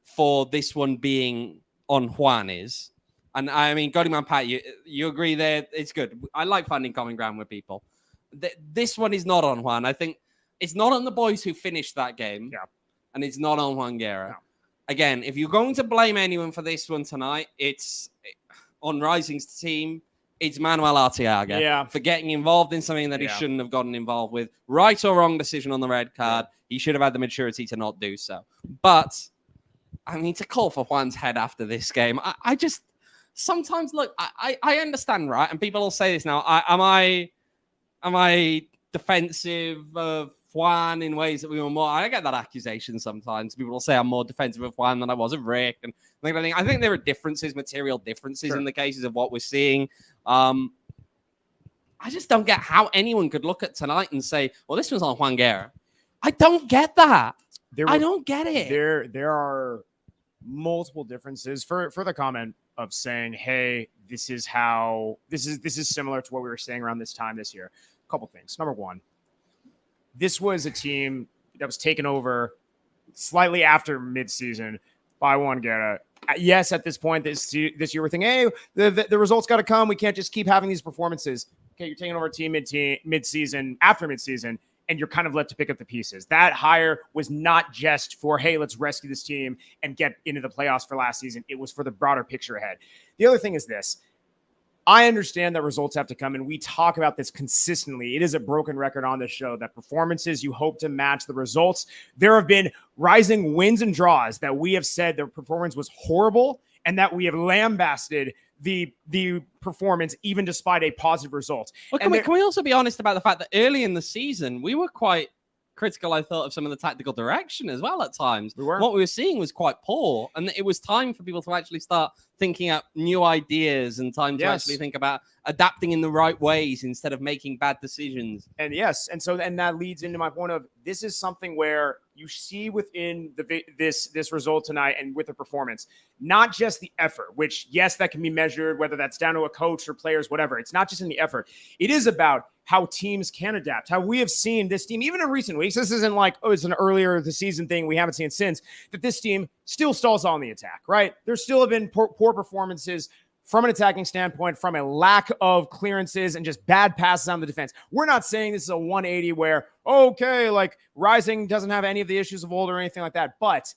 for this one being on Juan is. And I mean, Godyman Pat, you agree there? It's good. I like finding common ground with people. This one is not on Juan. I think it's not on the boys who finished that game. Yeah. And it's not on Juan Guerra. No. Again, if you're going to blame anyone for this one tonight, it's on Rising's team. It's Manuel Arteaga for getting involved in something that he shouldn't have gotten involved with. Right or wrong decision on the red card. He should have had the maturity to not do so. But, I mean, to call for Juan's head after this game, I just sometimes look, I understand, right? And people will say this now. Am I defensive of Juan in ways that we were more? I get that accusation sometimes. People will say I'm more defensive of Juan than I was of Rick. And I think there are differences, material differences in the cases of what we're seeing. I just don't get how anyone could look at tonight and say, well, this was on Juan Guerra. I don't get that. I don't get it. There are multiple differences for the comment of saying, hey, this is similar to what we were saying around this time this year. A couple things. Number one, this was a team that was taken over slightly after midseason by Juan Guerra. Yes, at this point this year, we're thinking, hey, the results got to come. We can't just keep having these performances. Okay, you're taking over a team mid-season, after midseason, and you're kind of left to pick up the pieces. That hire was not just for, hey, let's rescue this team and get into the playoffs for last season. It was for the broader picture ahead. The other thing is this. I understand that results have to come, and we talk about this consistently. It is a broken record on this show that performances, you hope to match the results. There have been Rising wins and draws that we have said their performance was horrible and that we have lambasted the performance even despite a positive result. Well, can we also be honest about the fact that early in the season, we were quite critical, I thought, of some of the tactical direction as well at times. What we were seeing was quite poor, and it was time for people to actually start thinking up new ideas and time to actually think about adapting in the right ways instead of making bad decisions. And that leads into my point of this is something where you see within this result tonight and with the performance, not just the effort, which, yes, that can be measured, whether that's down to a coach or players, whatever. It's not just in the effort. It is about how teams can adapt, how we have seen this team, even in recent weeks. This isn't like, oh, it's an earlier the season thing we haven't seen since, that this team still stalls on the attack, right? There still have been poor performances from an attacking standpoint, from a lack of clearances and just bad passes on the defense. We're not saying this is a 180 where, okay, like Rising doesn't have any of the issues of old or anything like that, but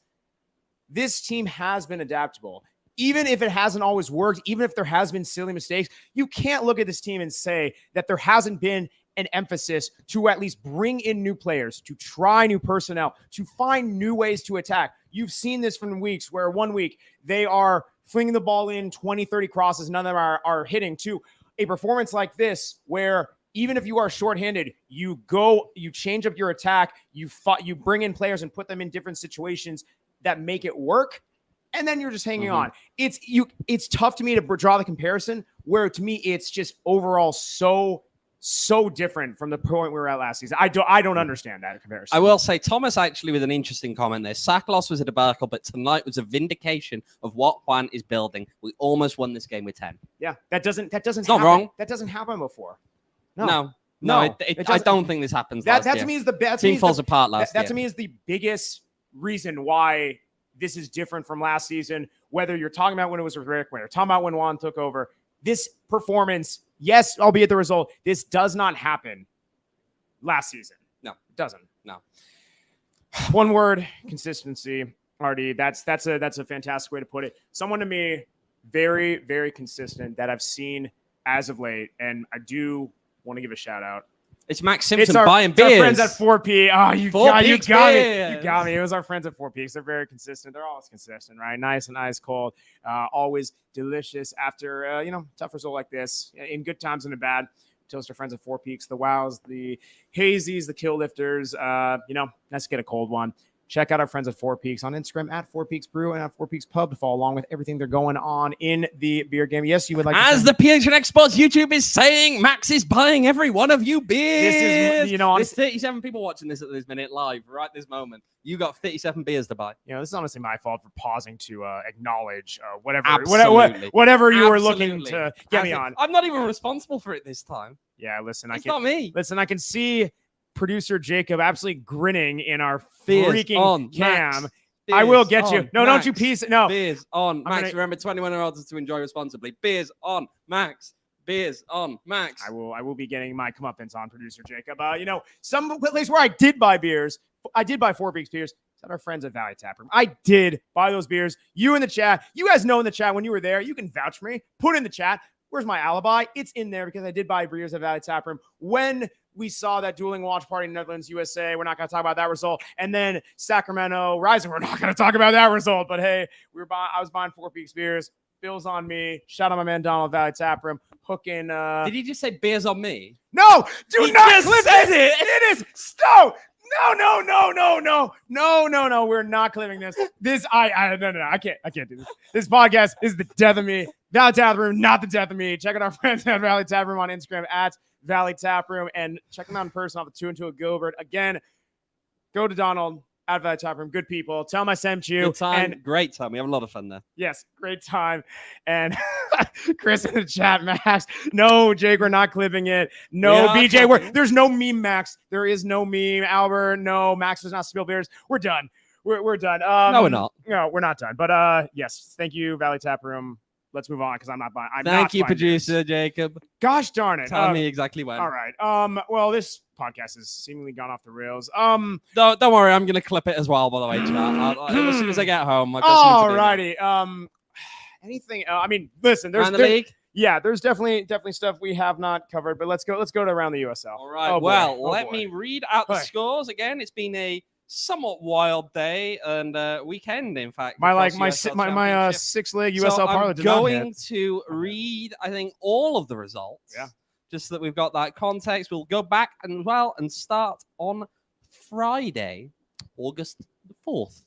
this team has been adaptable. Even if it hasn't always worked, even if there has been silly mistakes, you can't look at this team and say that there hasn't been an emphasis to at least bring in new players, to try new personnel, to find new ways to attack. You've seen this from weeks where 1 week they are flinging the ball in 20, 30 crosses, none of them are hitting, to a performance like this where even if you are shorthanded, you change up your attack, you bring in players and put them in different situations that make it work. And then you're just hanging on. It's tough to me to draw the comparison where to me, it's just overall so different from the point we were at last season. I don't understand that comparison. I will say Thomas actually with an interesting comment there. Sack loss was a debacle, but tonight was a vindication of what Juan is building. We almost won this game with 10. Yeah, that doesn't it's not wrong. That doesn't happen before. No, I don't think this happens. That to me is the team falls apart last year. That to me is the biggest reason why this is different from last season, whether you're talking about when it was with Rick, when you're talking about when Juan took over. This performance, yes, albeit the result, this does not happen last season. No, it doesn't. No. One word, consistency. Artie, that's a fantastic way to put it. Someone to me, very, very consistent that I've seen as of late, and I do want to give a shout out. It's Max Simpson buying beers. Our friends at 4P. Oh, you got me. You got me. It was our friends at 4 Peaks. They're very consistent. They're always consistent, right? Nice and ice cold. Always delicious after, tough result like this. In good times and in bad. Toast our friends at 4 Peaks. The Wows, the Hazies, the Kill Lifters. Let's get a cold one. Check out our friends at 4 Peaks on Instagram at 4 Peaks Brew and at 4 Peaks Pub to follow along with everything they're going on in the beer game. Yes, you would like as the PHNX Sports YouTube is saying, Max is buying every one of you beers. This is, there's 37 people watching this at this minute live right this moment. You got 37 beers to buy. This is honestly my fault for pausing to acknowledge whatever you were looking to get me on. I'm not even responsible for it this time. Yeah, listen, it's not me. Listen, I can see producer Jacob absolutely grinning in our Beers freaking on, cam. Max. I will Beers get you. on, No, don't you Max. piece it. No. Beers on, Max. gonna- Remember, 21-year-olds to enjoy responsibly. Beers on, Max. Beers on, Max. I will be getting my comeuppance on producer Jacob. Some place where I did buy beers. I did buy 4 Peaks beers. It's at our friends at Valley Tap Room. I did buy those beers. You in the chat. You guys know in the chat when you were there. You can vouch for me. Put in the chat. Where's my alibi? It's in there because I did buy beers at Valley Tap Room when we saw that dueling watch party in Netherlands, USA. We're not going to talk about that result. And then Sacramento Rising. We're not going to talk about that result. But hey, I was buying 4 Peaks beers. Bill's on me. Shout out my man Donald Valley Tap Room. Hooking. Did he just say beers on me? No, do He not just clip said this. it. It is no. No. We're not clipping this. No. I can't do this. This podcast is the death of me. Valley Tap Room, not the death of me. Check out our friends at Valley Tap Room on Instagram at Valley Tap Room and check them out in person off the 2 and 2 at Gilbert. Again, go to Donald at Valley Tap Room. Good people. Tell them I sent you. Good time. And Great time. We have a lot of fun there. yes, great time. And Chris in the chat, Max. No, Jake, we're not clipping it. No, BJ, there's no meme, Max. There is no meme. Albert, no, Max does not spill beers. We're done. We're done. No, we're not. No, we're not done. But yes, thank you, Valley Tap Room. Let's move on because I'm not buying. Thank you, producer Jacob. Gosh darn it. Tell me exactly when. All right. Well, this podcast has seemingly gone off the rails. Don't worry, I'm gonna clip it as well. By the way, chat. As soon as I get home. All righty. Anything? I mean, listen. Around the league. Yeah, there's definitely stuff we have not covered. But let's go to around the USL. All right. Let me read out the scores again. It's been a somewhat wild day and weekend, in fact. My 6-leg USL parlay did not hit. I'm going to read, I think, all of the results. Yeah. Just so that we've got that context. We'll go back and start on Friday, August the 4th.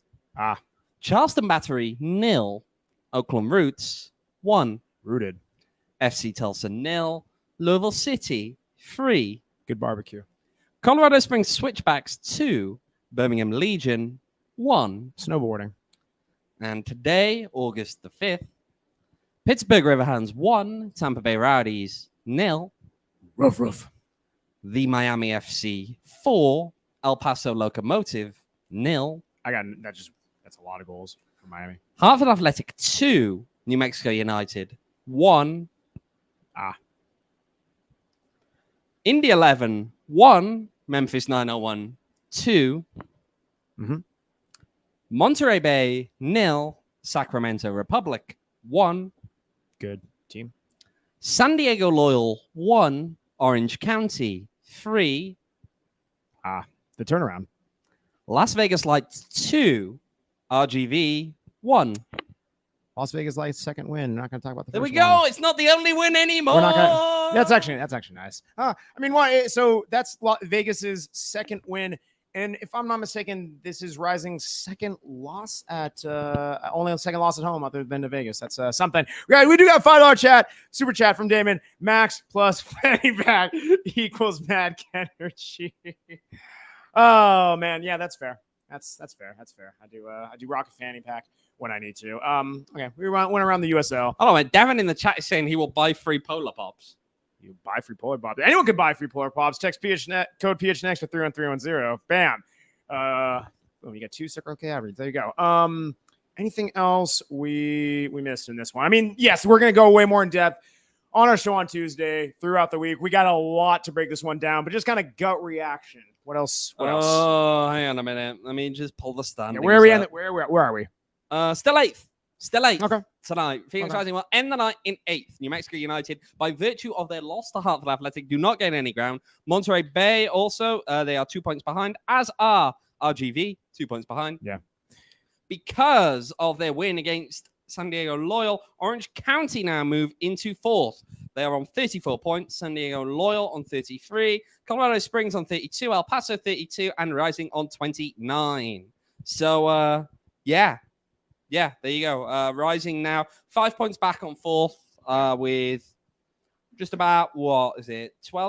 Charleston Battery 0, Oakland Roots 1. Rooted. FC Tulsa 0, Louisville City 3. Good barbecue. Colorado Springs Switchbacks 2, Birmingham Legion 1. Snowboarding. And today, August the 5th, Pittsburgh Riverhounds 1, Tampa Bay Rowdies 0. Roof. The Miami FC 4, El Paso Locomotive 0. That's a lot of goals for Miami. Hartford Athletic 2, New Mexico United 1. Indy 11 1, Memphis 901 2. Mm-hmm. Monterey Bay 0, Sacramento Republic 1. Good team. San Diego Loyal 1, Orange County 3. The turnaround. Las Vegas Lights 2, RGV 1. Las Vegas Lights second win. We're not going to talk about the There first we go. one. It's not the only win anymore. We're not gonna, that's actually nice. I mean, why? So that's Vegas's second win, and if I'm not mistaken, this is Rising's second loss at only a second loss at home other than to Vegas. That's something. We do got $5 super chat from Damon. Max plus fanny pack equals Mad Energy. Oh man, yeah, that's fair. That's fair. I do rock a fanny pack when I need to. Okay, we went around the USL. Oh, man, Devin in the chat is saying he will buy free Polar Pops. You buy free Polar Pops. Anyone can buy free Polar Pops. Text code PHNX for 31310. Bam. You got 2 Circle K average. There you go. Anything else we missed in this one? I mean, yes, we're gonna go way more in depth on our show on Tuesday throughout the week. We got a lot to break this one down, but just kind of gut reaction. What else? Oh, hang on a minute. Let me just pull the standings. Yeah, where are we? Where are we? Still eighth. Okay. Tonight. Phoenix Rising will end the night in 8th. New Mexico United, by virtue of their loss to Hartford Athletic, do not gain any ground. Monterey Bay also, they are 2 points behind, as are RGV, 2 points behind. Yeah. Because of their win against San Diego Loyal, Orange County now move into 4th. They are on 34 points. San Diego Loyal on 33. Colorado Springs on 32. El Paso 32. And Rising on 29. So, yeah, there you go. Rising now 5 points back on 4th with just about, 12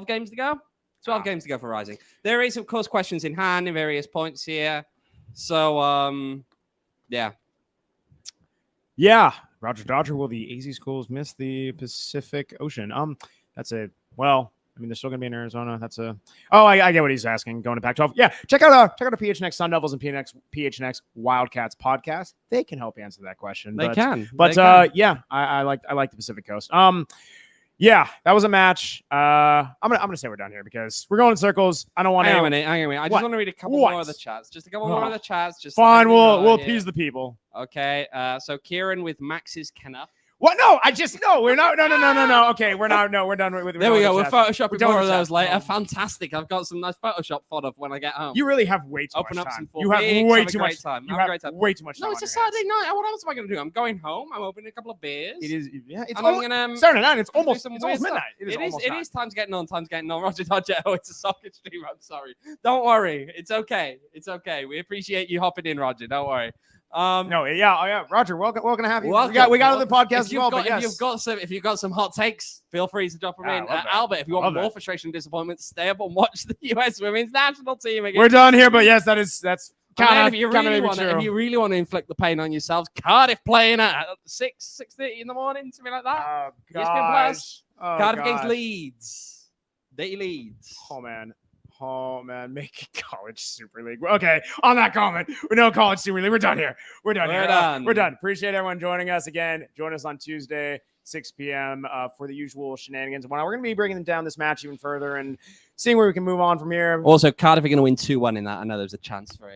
games to go? 12 games to go for Rising. There is, of course, questions in hand in various points here. So, yeah. Yeah. Roger Dodger, will the AZ schools miss the Pacific Ocean? That's a, well, I mean, they're still going to be in Arizona. That's a. Oh, I get what he's asking. Going to Pac-12. Yeah, check out a PHNX Sun Devils and PHNX Wildcats podcast. They can help answer that question. They can. Yeah, I like the Pacific Coast. Yeah, that was a match. I'm gonna say we're done here because we're going in circles. I don't want to. Hang on a minute. I just want to read a couple more of the chats. Just a couple more of the chats. Just fine. We'll appease the people. Okay. So Kieran with Max's Kenna. What? No, we're not. No. Okay, we're not. No, we're done with. There we go. We're photoshopping more of those later. Fantastic. I've got some nice Photoshop fodder when I get home. You really have way too Open much up time. some You have way too much time. You have way too much time. No, it's a Saturday night. What else am I going to do? I'm going home. I'm opening a couple of beers. It is. Yeah, it's Saturday night. It's almost midnight. It is. Time's getting on. Roger Dodger. Oh, it's a soccer stream. I'm sorry. Don't worry. It's okay. We appreciate you hopping in, Roger. Don't worry. Roger, welcome to have you. Welcome. We got other podcasts as well. But if you've got some hot takes, feel free to drop them in. Albert, if you want more frustration and disappointment, stay up and watch the US Women's National Team again. We're done here, but yes, that's kind of if you really want to inflict the pain on yourselves, Cardiff playing at 6:30 in the morning, something like that. Oh ESPN Plus. Oh, Cardiff against Leeds. They Leeds. Oh man, make college Super League. Okay, on that comment, we know college Super League. We're done here. We're done. Appreciate everyone joining us again. Join us on Tuesday, 6 p.m. For the usual shenanigans. We're going to be breaking down this match even further and seeing where we can move on from here. Also, Cardiff are going to win 2-1 in that. I know there was a chance for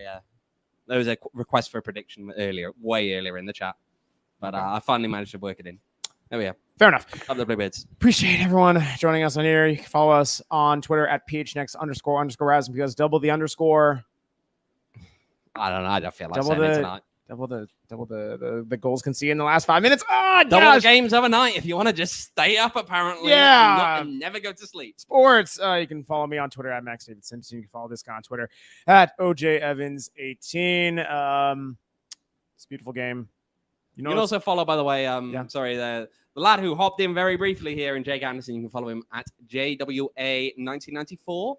there was a request for a prediction way earlier in the chat, but I finally managed to work it in. There we are. Fair enough. Love the Bluebirds. Appreciate everyone joining us on here. You can follow us on Twitter at PHNX__Raz because double the underscore. I don't know. I don't feel like saying it tonight. Double the goals can see in the last 5 minutes. Double the games overnight if you want to just stay up, apparently. Yeah. And never go to sleep. Sports. You can follow me on Twitter at Max David Simpson. You can follow this guy on Twitter at OJ Evans 18. It's a beautiful game. You can also follow, by the way, the lad who hopped in very briefly here, and Jake Anderson. You can follow him at JWA1994.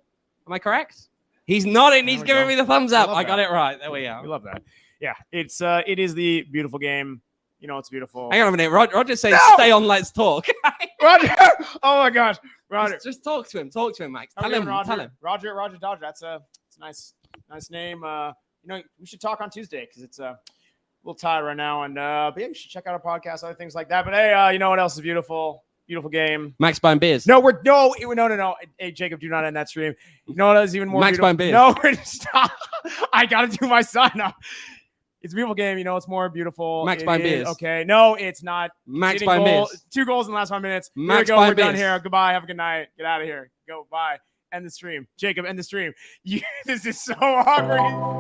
Am I correct? He's nodding. He's giving me the thumbs up. I got it right. There we go. We love that. Yeah, it is the beautiful game. You know, it's beautiful. Hang on a minute. Roger says, "Stay on. Let's talk." Roger. Oh my gosh, Roger. Just talk to him. Talk to him, Max. Tell him. Roger Dodger. That's a nice name. We should talk on Tuesday because it's a little tired right now, and but yeah, you should check out our podcast, other things like that. But hey, you know what else is beautiful? Beautiful game. Max buying beers. No. Hey, Jacob, do not end that stream. You know what is even more Max beautiful? buying beers. No, stop. I gotta do my sign up. It's a beautiful game. You know, it's more beautiful. Max buying beers. Okay, no, it's not. Max buying beers. 2 goals in the last 5 minutes. Max here we go. We're beers. done here. Goodbye. Have a good night. Get out of here. Go. Bye. End the stream. Jacob, end the stream. This is so awkward.